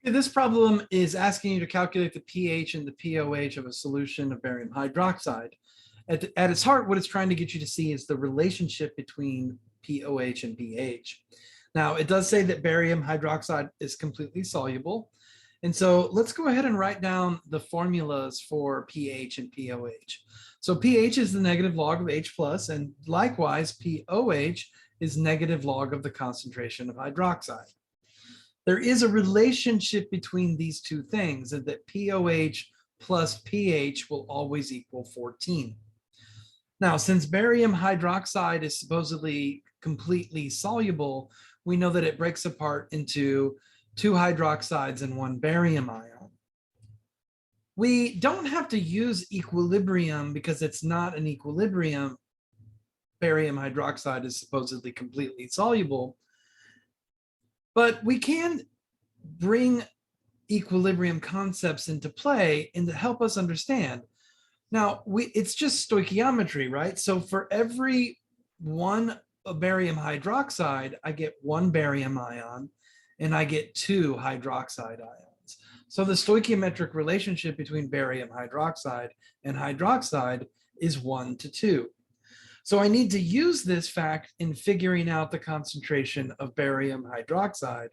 This problem is asking you to calculate the pH and the POH of a solution of barium hydroxide. At its heart, what it's trying to get you to see is the relationship between POH and pH. Now, it does say that barium hydroxide is completely soluble. And so let's go ahead and write down the formulas for pH and POH. So pH is the negative log of H plus, and likewise, POH is negative log of the concentration of hydroxide. There is a relationship between these two things, and that POH plus pH will always equal 14. Now, since barium hydroxide is supposedly completely soluble, we know that it breaks apart into 2 hydroxides and 1 barium ion. We don't have to use equilibrium because it's not an equilibrium. Barium hydroxide is supposedly completely soluble. But we can bring equilibrium concepts into play and to help us understand. Now, it's just stoichiometry, right? So for every 1 barium hydroxide, I get 1 barium ion and I get 2 hydroxide ions. So the stoichiometric relationship between barium hydroxide and hydroxide is 1 to 2. So I need to use this fact in figuring out the concentration of barium hydroxide.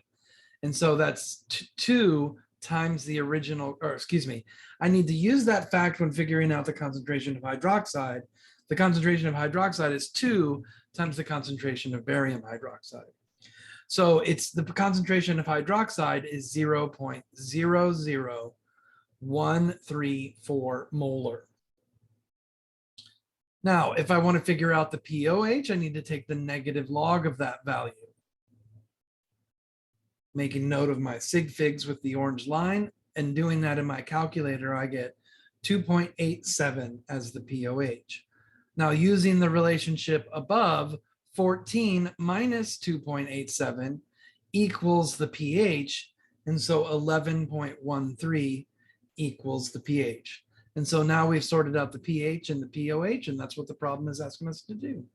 And so that's 2 times the original, or excuse me, I need to use that fact when figuring out the concentration of hydroxide. The concentration of hydroxide is 2 times the concentration of barium hydroxide. So it's the concentration of hydroxide is 0.00134 molar. Now, if I want to figure out the POH, I need to take the negative log of that value. Making note of my sig figs with the orange line and doing that in my calculator, I get 2.87 as the POH. Now, using the relationship above, 14 minus 2.87 equals the pH, and so 11.13 equals the pH. And so now we've sorted out the pH and the POH, and that's what the problem is asking us to do.